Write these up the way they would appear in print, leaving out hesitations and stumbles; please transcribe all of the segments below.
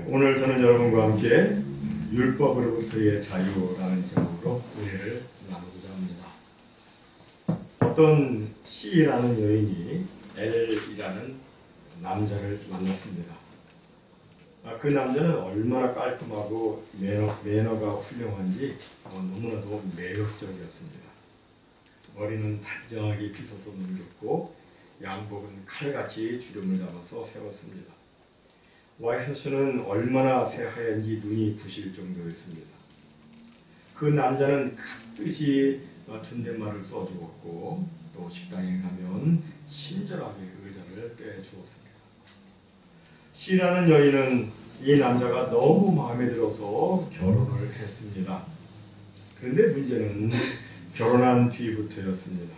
오늘 저는 여러분과 함께 율법으로부터의 자유라는 제목으로 은혜를 나누고자 합니다. 어떤 C라는 여인이 L이라는 남자를 만났습니다. 그 남자는 얼마나 깔끔하고 매너가 훌륭한지 너무나도 매력적이었습니다. 머리는 단정하게 빗어서 넘겼고 양복은 칼같이 주름을 잡아서 세웠습니다. 와이셔츠는 얼마나 새하얀지 눈이 부실 정도였습니다. 그 남자는 깍듯이 존댓말을 써주었고 또 식당에 가면 친절하게 의자를 떼주었습니다. C라는 여인은 이 남자가 너무 마음에 들어서 결혼을 했습니다. 그런데 문제는 결혼한 뒤부터였습니다.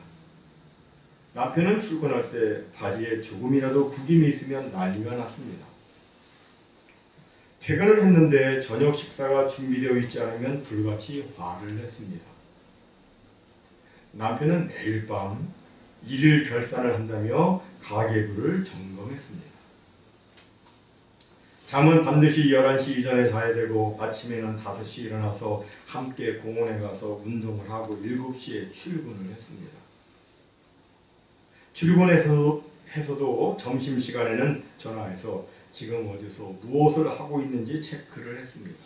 남편은 출근할 때 바지에 조금이라도 구김이 있으면 난리가 났습니다. 퇴근을 했는데 저녁 식사가 준비되어 있지 않으면 불같이 화를 냈습니다. 남편은 매일 밤 일일 결산을 한다며 가계부를 점검했습니다. 잠은 반드시 11시 이전에 자야 되고 아침에는 5시 일어나서 함께 공원에 가서 운동을 하고 7시에 출근을 했습니다. 출근해서도 점심시간에는 전화해서 지금 어디서 무엇을 하고 있는지 체크를 했습니다.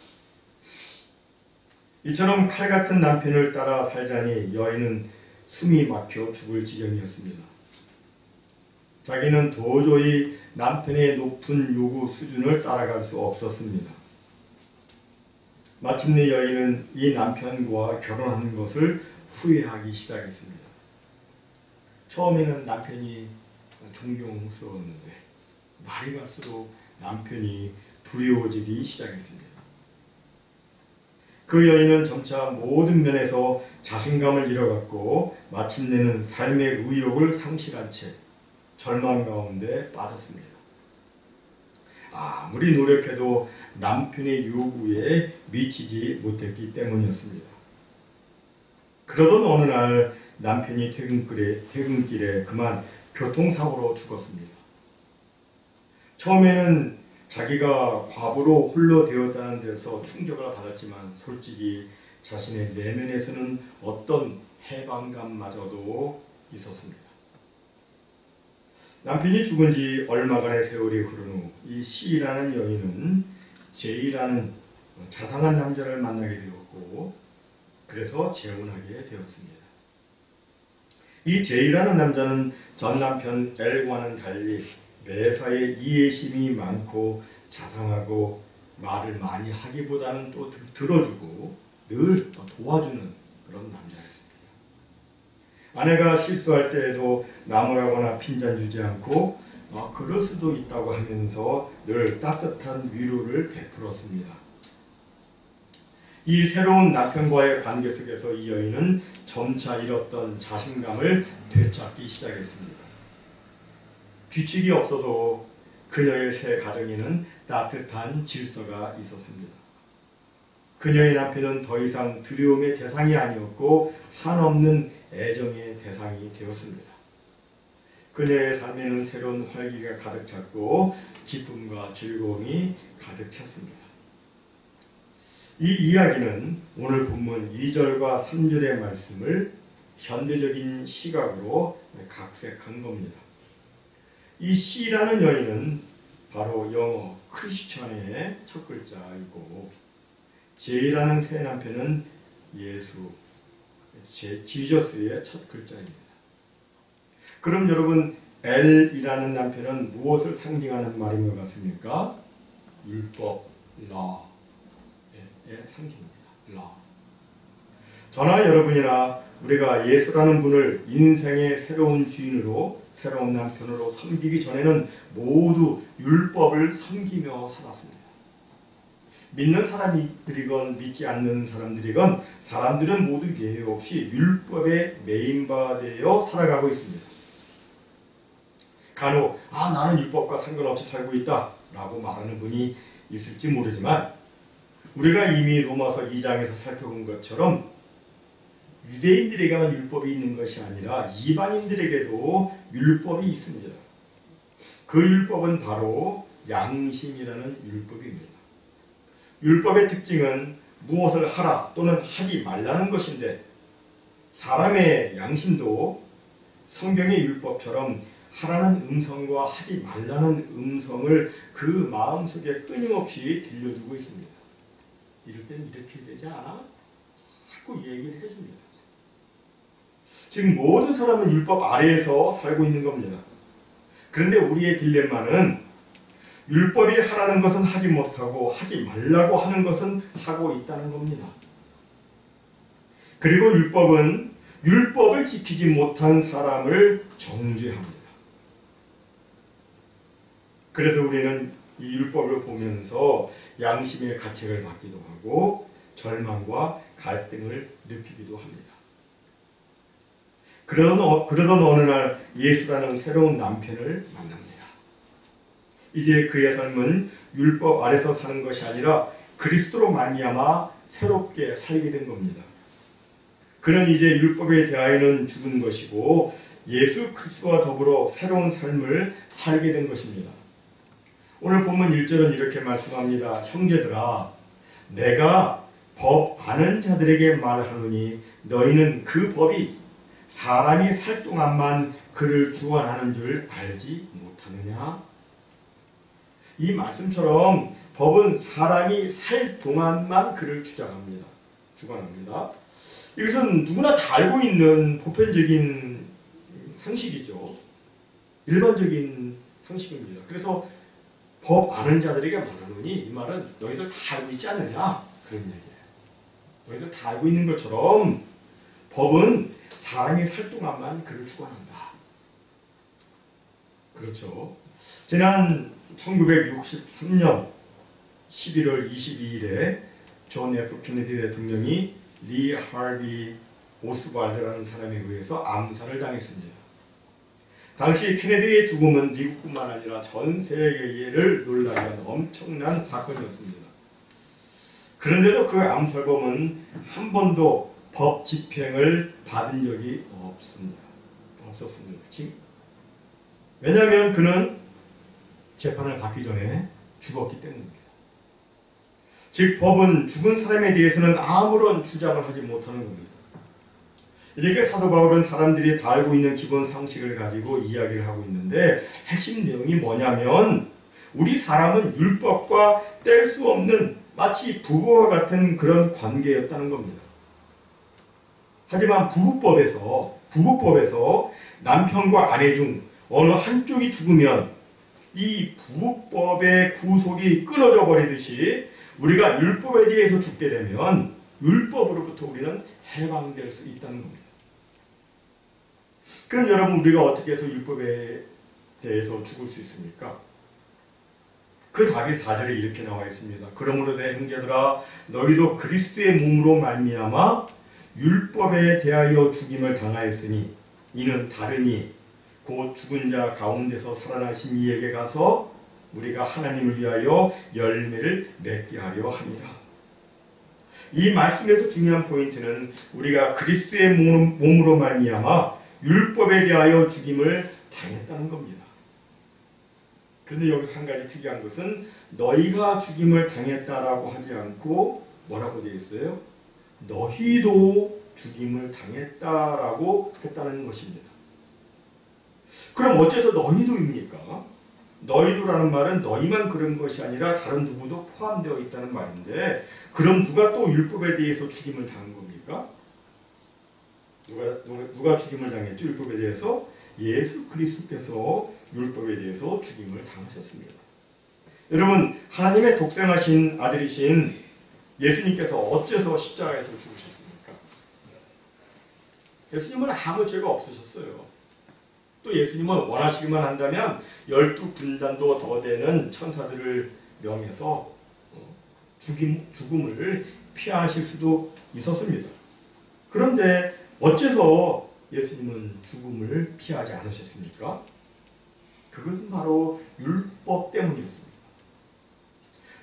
이처럼 칼같은 남편을 따라 살자니 여인은 숨이 막혀 죽을 지경이었습니다. 자기는 도저히 남편의 높은 요구 수준을 따라갈 수 없었습니다. 마침내 여인은 이 남편과 결혼하는 것을 후회하기 시작했습니다. 처음에는 남편이 존경스러웠는데 날이 갈수록 남편이 두려워지기 시작했습니다. 그 여인은 점차 모든 면에서 자신감을 잃어갔고 마침내는 삶의 의욕을 상실한 채 절망 가운데 빠졌습니다. 아무리 노력해도 남편의 요구에 미치지 못했기 때문이었습니다. 그러던 어느 날 남편이 퇴근길에 그만 교통사고로 죽었습니다. 처음에는 자기가 과부로 홀로 되었다는 데서 충격을 받았지만 솔직히 자신의 내면에서는 어떤 해방감마저도 있었습니다. 남편이 죽은 지 얼마간의 세월이 흐른 후 이 C라는 여인은 J라는 자상한 남자를 만나게 되었고 그래서 재혼하게 되었습니다. 이 J라는 남자는 전 남편 L과는 달리 매사에 이해심이 많고 자상하고 말을 많이 하기보다는 또 들어주고 늘 도와주는 그런 남자였습니다. 아내가 실수할 때에도 나무라거나 핀잔 주지 않고 그럴 수도 있다고 하면서 늘 따뜻한 위로를 베풀었습니다. 이 새로운 남편과의 관계 속에서 이 여인은 점차 잃었던 자신감을 되찾기 시작했습니다. 규칙이 없어도 그녀의 새 가정에는 따뜻한 질서가 있었습니다. 그녀의 남편은 더 이상 두려움의 대상이 아니었고 한없는 애정의 대상이 되었습니다. 그녀의 삶에는 새로운 활기가 가득 찼고 기쁨과 즐거움이 가득 찼습니다. 이 이야기는 오늘 본문 2절과 3절의 말씀을 현대적인 시각으로 각색한 겁니다. 이 C라는 여인은 바로 영어 크리스천의 첫 글자이고 J라는 새 남편은 예수, 지저스의 첫 글자입니다. 그럼 여러분 L이라는 남편은 무엇을 상징하는 말인 것 같습니까? 율법, law의 상징입니다. law. 저나 여러분이나 우리가 예수라는 분을 인생의 새로운 주인으로 새로운 남편으로 섬기기 전에는 모두 율법을 섬기며 살았습니다. 믿는 사람들이건 믿지 않는 사람들이건 사람들은 모두 예외 없이 율법에 매인바되어 살아가고 있습니다. 간혹 나는 율법과 상관없이 살고 있다 라고 말하는 분이 있을지 모르지만 우리가 이미 로마서 2장에서 살펴본 것처럼 유대인들에게만 율법이 있는 것이 아니라 이방인들에게도 율법이 있습니다. 그 율법은 바로 양심이라는 율법입니다. 율법의 특징은 무엇을 하라 또는 하지 말라는 것인데 사람의 양심도 성경의 율법처럼 하라는 음성과 하지 말라는 음성을 그 마음속에 끊임없이 들려주고 있습니다. 이럴 때는 이렇게 되지 않아? 자꾸 얘기를 해줍니다. 지금 모든 사람은 율법 아래에서 살고 있는 겁니다. 그런데 우리의 딜레마는 율법이 하라는 것은 하지 못하고 하지 말라고 하는 것은 하고 있다는 겁니다. 그리고 율법은 율법을 지키지 못한 사람을 정죄합니다. 그래서 우리는 이 율법을 보면서 양심의 가책을 받기도 하고 절망과 갈등을 느끼기도 합니다. 그러던 어느 날 예수라는 새로운 남편을 만납니다. 이제 그의 삶은 율법 아래서 사는 것이 아니라 그리스도로 말미암아 새롭게 살게 된 겁니다. 그는 이제 율법에 대하여는 죽은 것이고 예수 그리스도와 더불어 새로운 삶을 살게 된 것입니다. 오늘 본문 1절은 이렇게 말씀합니다. 형제들아, 내가 법 아는 자들에게 말하노니 너희는 그 법이 사람이 살 동안만 그를 주관하는 줄 알지 못하느냐? 이 말씀처럼 법은 사람이 살 동안만 그를 주장합니다. 주관합니다. 이것은 누구나 다 알고 있는 보편적인 상식이죠. 일반적인 상식입니다. 그래서 법 아는 자들에게 말하노니 이 말은 너희들 다 알고 있지 않느냐? 그런 얘기예요. 너희들 다 알고 있는 것처럼 법은 사람이 살 동안만 그를 주관한다. 그렇죠. 지난 1963년 11월 22일에 존 F. 케네디 대통령이 리 하비 오스발드라는 사람에 의해서 암살을 당했습니다. 당시 케네디의 죽음은 미국뿐만 아니라 전 세계를 놀라게 한 엄청난 사건이었습니다. 그런데도 그 암살범은 한 번도 법 집행을 받은 적이 없었습니다. 왜냐하면 그는 재판을 받기 전에 죽었기 때문입니다. 즉 법은 죽은 사람에 대해서는 아무런 주장을 하지 못하는 겁니다. 이렇게 사도 바울은 사람들이 다 알고 있는 기본 상식을 가지고 이야기를 하고 있는데 핵심 내용이 뭐냐면 우리 사람은 율법과 뗄 수 없는 마치 부부와 같은 그런 관계였다는 겁니다. 하지만 부부법에서 남편과 아내 중 어느 한쪽이 죽으면 이 부부법의 구속이 끊어져 버리듯이 우리가 율법에 대해서 죽게 되면 율법으로부터 우리는 해방될 수 있다는 겁니다. 그럼 여러분 우리가 어떻게 해서 율법에 대해서 죽을 수 있습니까? 그 답이 4절에 이렇게 나와 있습니다. 그러므로 내 형제들아 너희도 그리스도의 몸으로 말미암아 율법에 대하여 죽임을 당하였으니 이는 다르니 곧 죽은 자 가운데서 살아나신 이에게 가서 우리가 하나님을 위하여 열매를 맺게 하려 함이라. 이 말씀에서 중요한 포인트는 우리가 그리스도의 몸으로 말미암아 율법에 대하여 죽임을 당했다는 겁니다. 그런데 여기서 한 가지 특이한 것은 너희가 죽임을 당했다라고 하지 않고 뭐라고 되어 있어요? 너희도 죽임을 당했다라고 했다는 것입니다. 그럼 어째서 너희도입니까? 너희도라는 말은 너희만 그런 것이 아니라 다른 누구도 포함되어 있다는 말인데 그럼 누가 또 율법에 대해서 죽임을 당한 겁니까? 누가 죽임을 당했죠? 율법에 대해서? 예수 그리스도께서 율법에 대해서 죽임을 당하셨습니다. 여러분 하나님의 독생하신 아들이신 예수님께서 어째서 십자가에서 죽으셨습니까? 예수님은 아무 죄가 없으셨어요. 또 예수님은 원하시기만 한다면 12군단도 더 되는 천사들을 명해서 죽음을 피하실 수도 있었습니다. 그런데 어째서 예수님은 죽음을 피하지 않으셨습니까? 그것은 바로 율법 때문이었습니다.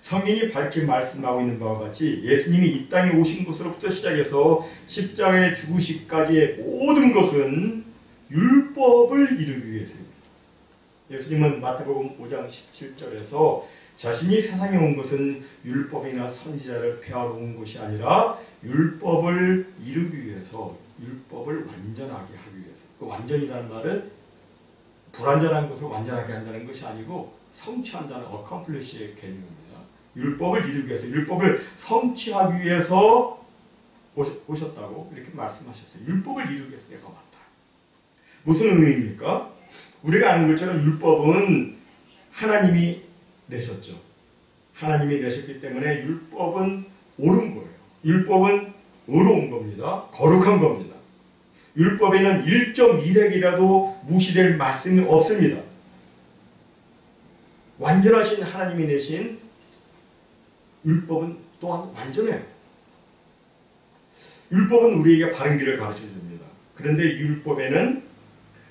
성경이 밝게 말씀하고 있는 바와 같이 예수님이 이 땅에 오신 것으로부터 시작해서 십자가에 죽으시기까지의 모든 것은 율법을 이루기 위해서입니다. 예수님은 마태복음 5장 17절에서 자신이 세상에 온 것은 율법이나 선지자를 폐하러 온 것이 아니라 율법을 이루기 위해서, 율법을 완전하게 하기 위해서. 그 완전이라는 말은 불완전한 것을 완전하게 한다는 것이 아니고 성취한다는 accomplish의 개념입니다. 율법을 이루기 위해서, 율법을 성취하기 위해서 오셨다고 이렇게 말씀하셨어요. 율법을 이루기 위해서 내가 왔다. 무슨 의미입니까? 우리가 아는 것처럼 율법은 하나님이 내셨죠. 하나님이 내셨기 때문에 율법은 옳은 거예요. 율법은 의로운 겁니다. 거룩한 겁니다. 율법에는 1.1핵이라도 무시될 말씀이 없습니다. 완전하신 하나님이 내신 율법은 또한 완전해요. 율법은 우리에게 바른 길을 가르쳐 줍니다. 그런데 율법에는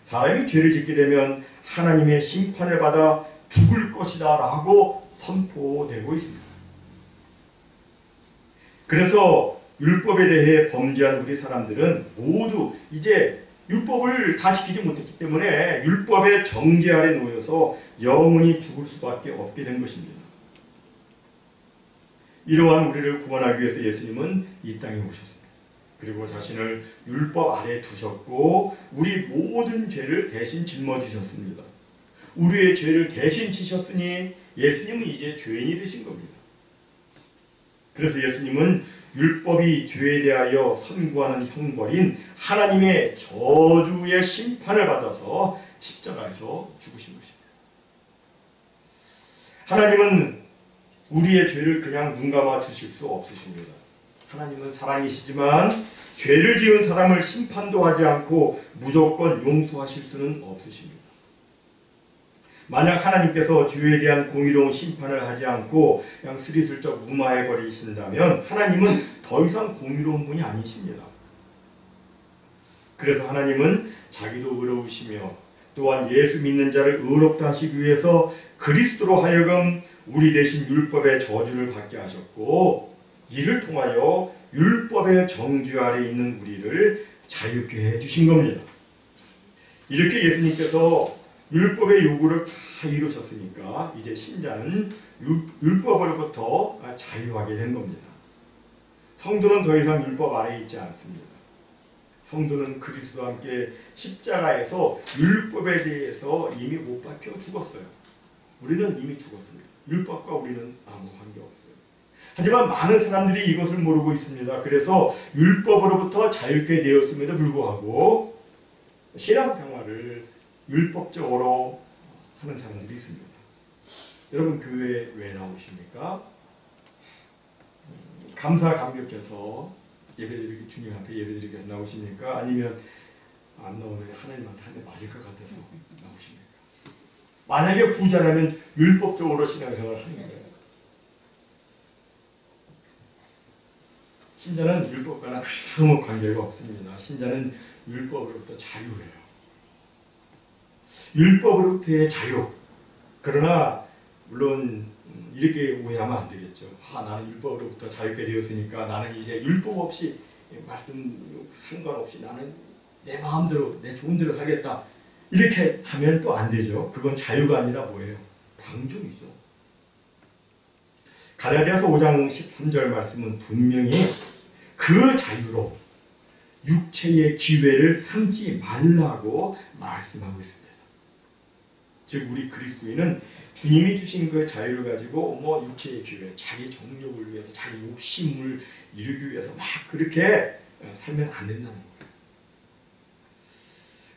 사람이 죄를 짓게 되면 하나님의 심판을 받아 죽을 것이다 라고 선포되고 있습니다. 그래서 율법에 대해 범죄한 우리 사람들은 모두 이제 율법을 다 지키지 못했기 때문에 율법의 정죄 아래 놓여서 영원히 죽을 수밖에 없게 된 것입니다. 이러한 우리를 구원하기 위해서 예수님은 이 땅에 오셨습니다. 그리고 자신을 율법 아래에 두셨고 우리 모든 죄를 대신 짊어지셨습니다. 우리의 죄를 대신 지셨으니 예수님은 이제 죄인이 되신 겁니다. 그래서 예수님은 율법이 죄에 대하여 선고하는 형벌인 하나님의 저주의 심판을 받아서 십자가에서 죽으신 것입니다. 하나님은 우리의 죄를 그냥 눈 감아 주실 수 없으십니다. 하나님은 사랑이시지만 죄를 지은 사람을 심판도 하지 않고 무조건 용서하실 수는 없으십니다. 만약 하나님께서 죄에 대한 공의로운 심판을 하지 않고 그냥 스리슬쩍 무마해 버리신다면 하나님은 더 이상 공의로운 분이 아니십니다. 그래서 하나님은 자기도 의로우시며 또한 예수 믿는 자를 의롭다 하시기 위해서 그리스도로 하여금 우리 대신 율법의 저주를 받게 하셨고 이를 통하여 율법의 정죄 아래 있는 우리를 자유케 해주신 겁니다. 이렇게 예수님께서 율법의 요구를 다 이루셨으니까 이제 신자는 율법으로부터 자유하게 된 겁니다. 성도는 더 이상 율법 아래에 있지 않습니다. 성도는 그리스도와 함께 십자가에서 율법에 대해서 이미 못 박혀 죽었어요. 우리는 이미 죽었습니다. 율법과 우리는 아무 관계없어요. 하지만 많은 사람들이 이것을 모르고 있습니다. 그래서 율법으로부터 자유케 되었음에도 불구하고 신앙생활을 율법적으로 하는 사람들이 있습니다. 여러분 교회에 왜 나오십니까? 감사 감격해서 예배드리기 주님 앞에 예배드리기 위해서 나오십니까? 아니면 안 나오면 하나님한테 한 대 맞을 것 같아서 나오십니까? 만약에 후자라면 율법적으로 신앙생활을 하는 거예요. 신자는 율법과는 아무 관계가 없습니다. 신자는 율법으로부터 자유해요. 율법으로부터의 자유. 그러나 물론 이렇게 오해하면 안 되겠죠. 나는 율법으로부터 자유케 되었으니까 나는 이제 율법 없이 말씀 상관없이 나는 내 마음대로 내 좋은 대로 하겠다. 이렇게 하면 또 안 되죠. 그건 자유가 아니라 뭐예요? 방종이죠. 갈라디아서 5장 13절 말씀은 분명히 그 자유로 육체의 기회를 삼지 말라고 말씀하고 있습니다. 즉 우리 그리스도인은 주님이 주신 그 자유를 가지고 육체의 기회, 자기 정욕을 위해서, 자기 욕심을 이루기 위해서 막 그렇게 살면 안 된다는 거예요.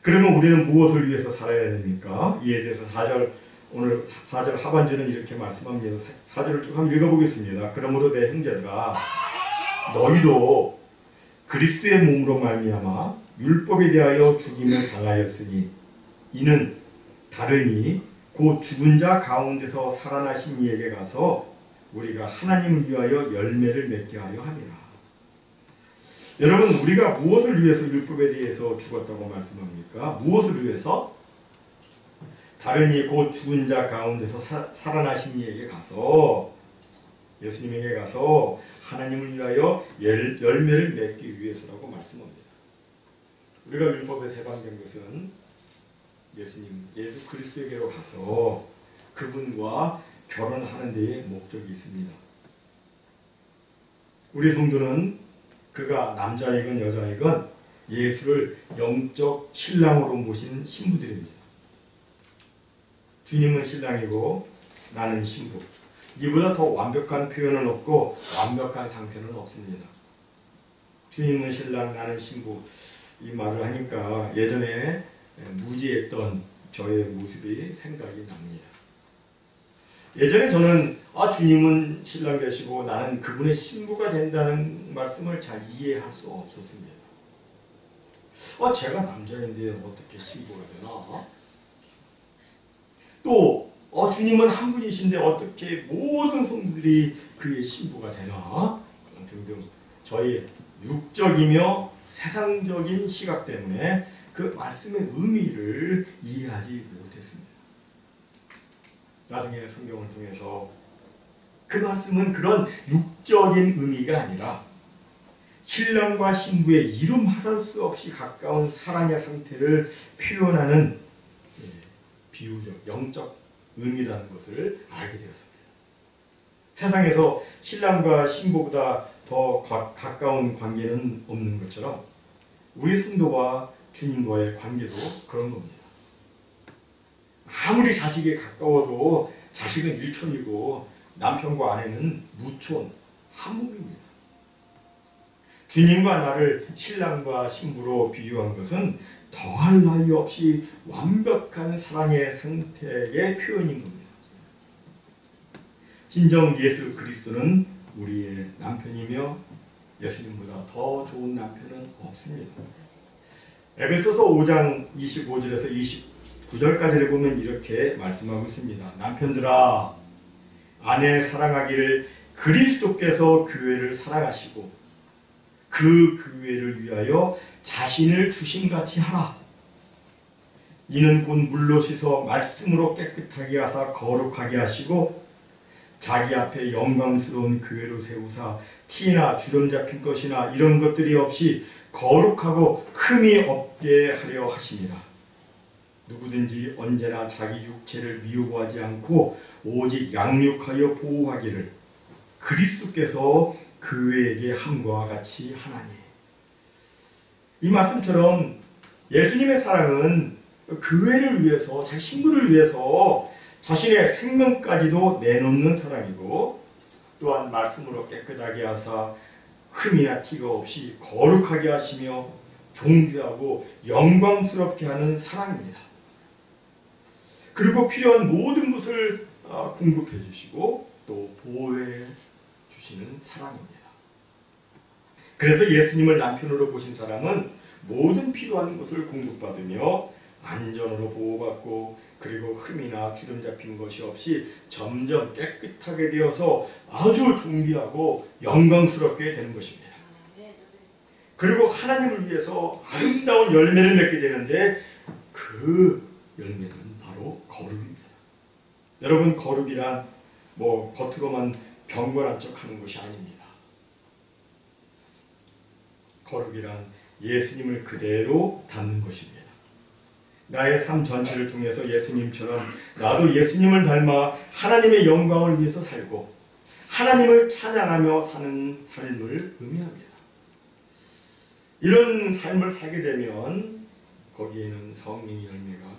그러면 우리는 무엇을 위해서 살아야 됩니까? 이에 대해서 오늘 4절 하반절은 이렇게 말씀합니다. 4절을 쭉 한번 읽어보겠습니다. 그러므로 내 형제들아 너희도 그리스도의 몸으로 말미암아 율법에 대하여 죽임을 당하였으니 이는 다르니 곧 죽은 자 가운데서 살아나신 이에게 가서 우리가 하나님을 위하여 열매를 맺게 하려 함이라. 여러분 우리가 무엇을 위해서 율법에 대해서 죽었다고 말씀합니까? 무엇을 위해서? 다르니 곧 죽은 자 가운데서 살아나신 이에게 가서 예수님에게 가서 하나님을 위하여 열매를 맺기 위해서라고 말씀합니다. 우리가 율법에 해방된 것은 예수 그리스도에게로 가서 그분과 결혼하는 데에 목적이 있습니다. 우리 성도는 그가 남자이건 여자이건 예수를 영적 신랑으로 모신 신부들입니다. 주님은 신랑이고 나는 신부. 이보다 더 완벽한 표현은 없고 완벽한 상태는 없습니다. 주님은 신랑, 나는 신부. 이 말을 하니까 예전에 무지했던 저의 모습이 생각이 납니다. 예전에 저는 주님은 신랑 되시고 나는 그분의 신부가 된다는 말씀을 잘 이해할 수 없었습니다. 제가 남자인데 어떻게 신부가 되나? 또 주님은 한 분이신데 어떻게 모든 성도들이 그의 신부가 되나? 등등 저희 육적이며 세상적인 시각 때문에 그 말씀의 의미를 이해하지 못했습니다. 나중에 성경을 통해서 그 말씀은 그런 육적인 의미가 아니라 신랑과 신부의 이름할 수 없이 가까운 사랑의 상태를 표현하는 비유적, 영적 의미라는 것을 알게 되었습니다. 세상에서 신랑과 신부보다 더 가까운 관계는 없는 것처럼 우리 성도와 주님과의 관계도 그런 겁니다. 아무리 자식이 가까워도 자식은 일촌이고 남편과 아내는 무촌, 한몸입니다. 주님과 나를 신랑과 신부로 비유한 것은 더할 나위 없이 완벽한 사랑의 상태의 표현인 겁니다. 진정 예수 그리스도는 우리의 남편이며 예수님보다 더 좋은 남편은 없습니다. 에베소서 5장 25절에서 29절까지를 보면 이렇게 말씀하고 있습니다. 남편들아, 아내 사랑하기를 그리스도께서 교회를 사랑하시고 그 교회를 위하여 자신을 주심같이 하라. 이는 곧 물로 씻어 말씀으로 깨끗하게 하사 거룩하게 하시고 자기 앞에 영광스러운 교회로 세우사 티나 주름 잡힌 것이나 이런 것들이 없이 거룩하고 흠이 없게 하려 하심이라. 누구든지 언제나 자기 육체를 미워하지 않고 오직 양육하여 보호하기를 그리스도께서 교회에게 함과 같이 하나니. 이 말씀처럼 예수님의 사랑은 교회를 위해서, 자기 신부를 위해서 자신의 생명까지도 내놓는 사랑이고, 또한 말씀으로 깨끗하게 하사 흠이나 티가 없이 거룩하게 하시며 존귀하고 영광스럽게 하는 사랑입니다. 그리고 필요한 모든 것을 공급해 주시고 또 보호해 주시는 사랑입니다. 그래서 예수님을 남편으로 보신 사람은 모든 필요한 것을 공급받으며 안전으로 보호받고 그리고 흠이나 주름 잡힌 것이 없이 점점 깨끗하게 되어서 아주 존귀하고 영광스럽게 되는 것입니다. 그리고 하나님을 위해서 아름다운 열매를 맺게 되는데 그 열매는 바로 거룩입니다. 여러분, 거룩이란 겉으로만 경건한 척하는 것이 아닙니다. 거룩이란 예수님을 그대로 닮는 것입니다. 나의 삶 전체를 통해서 예수님처럼 나도 예수님을 닮아 하나님의 영광을 위해서 살고 하나님을 찬양하며 사는 삶을 의미합니다. 이런 삶을 살게 되면 거기에는 성령의 열매가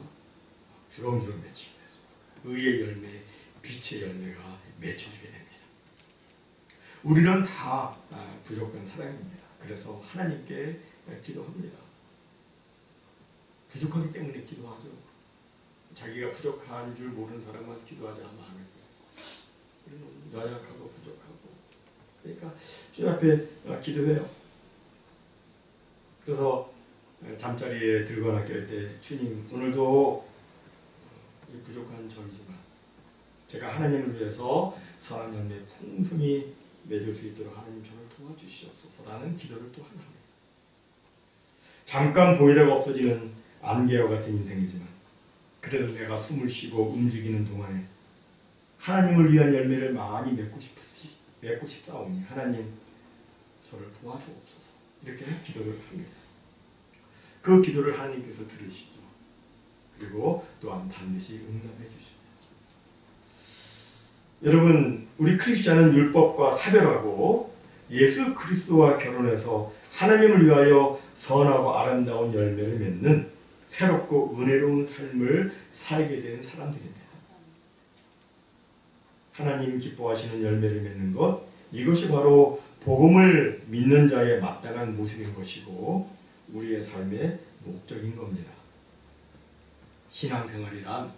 주렁주렁 맺히게 되죠. 의의 열매, 빛의 열매가 맺혀지게 됩니다. 우리는 다 부족한 사람입니다. 그래서 하나님께 기도합니다. 부족하기 때문에 기도하죠. 자기가 부족한 줄 모르는 사람은 기도하지 않으면 안 해요. 우리는 연약하고 부족하고, 그러니까 주님 앞에 기도해요. 그래서 잠자리에 들거나 깰 때 주님, 오늘도 이 부족한 저이지만 제가 하나님을 위해서 사랑 열매 풍성히 맺을 수 있도록 하나님 저를 도와주시옵소서라는 기도를 또 하나 합니다. 잠깐 보이다가 없어지는 안개와 같은 인생이지만 그래도 내가 숨을 쉬고 움직이는 동안에 하나님을 위한 열매를 많이 맺고 싶사오니 하나님 저를 도와주옵소서, 이렇게 기도를 합니다. 그 기도를 하나님께서 들으시죠. 그리고 또한 반드시 응답해 주십니다. 여러분, 우리 크리스천은 율법과 사별하고 예수 그리스도와 결혼해서 하나님을 위하여 선하고 아름다운 열매를 맺는 새롭고 은혜로운 삶을 살게 된 사람들입니다. 하나님 기뻐하시는 열매를 맺는 것, 이것이 바로 복음을 믿는 자의 마땅한 모습인 것이고 우리의 삶의 목적인 겁니다. 신앙생활이란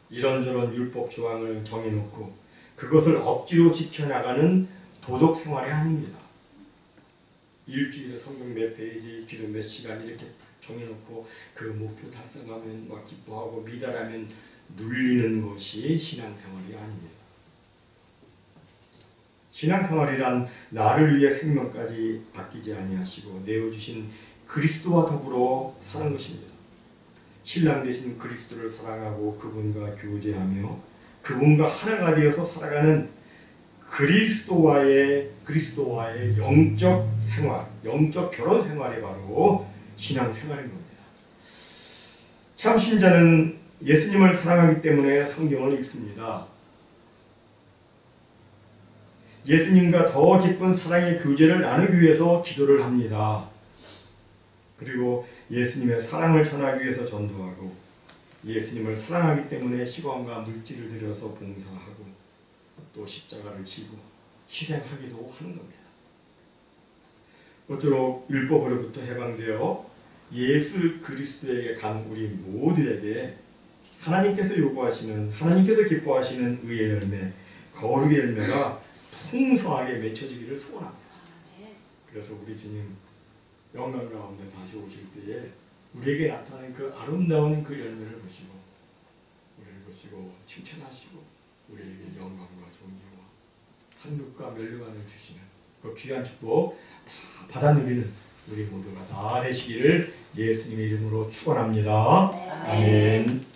이런저런 율법 조항을 정해놓고 그것을 억지로 지켜나가는 도덕 생활이 아닙니다. 일주일에 성경 몇 페이지, 기도 몇 시간 이렇게 정해놓고 그 목표 달성하면 막 기뻐하고 미달하면 눌리는 것이 신앙생활이 아닙니다. 신앙생활이란 나를 위해 생명까지 아끼지 아니하시고 내어주신 그리스도와 더불어 사는 것입니다. 신랑 되신 그리스도를 사랑하고 그분과 교제하며 그분과 하나가 되어서 살아가는 그리스도와의 영적 생활, 영적 결혼 생활이 바로 신앙생활인 겁니다. 참 신자는 예수님을 사랑하기 때문에 성경을 읽습니다. 예수님과 더 깊은 사랑의 교제를 나누기 위해서 기도를 합니다. 그리고 예수님의 사랑을 전하기 위해서 전도하고 예수님을 사랑하기 때문에 시간과 물질을 들여서 봉사하고 또 십자가를 지고 희생하기도 하는 겁니다. 모쪼록 율법으로부터 해방되어 예수 그리스도에게 간 우리 모두에게 하나님께서 요구하시는, 하나님께서 기뻐하시는 의의 열매, 거룩의 열매가 풍성하게 맺혀지기를 소원합니다. 그래서 우리 주님 영광 가운데 다시 오실 때에 우리에게 나타나는 그 아름다운 그 열매를 보시고 우리를 보시고 칭찬하시고 우리에게 영광과 존귀와 한국과 멸류관을 주시는 그 귀한 축복 다 받아 누리는 우리 모두가 다 되시기를 예수님의 이름으로 축원합니다. 아멘.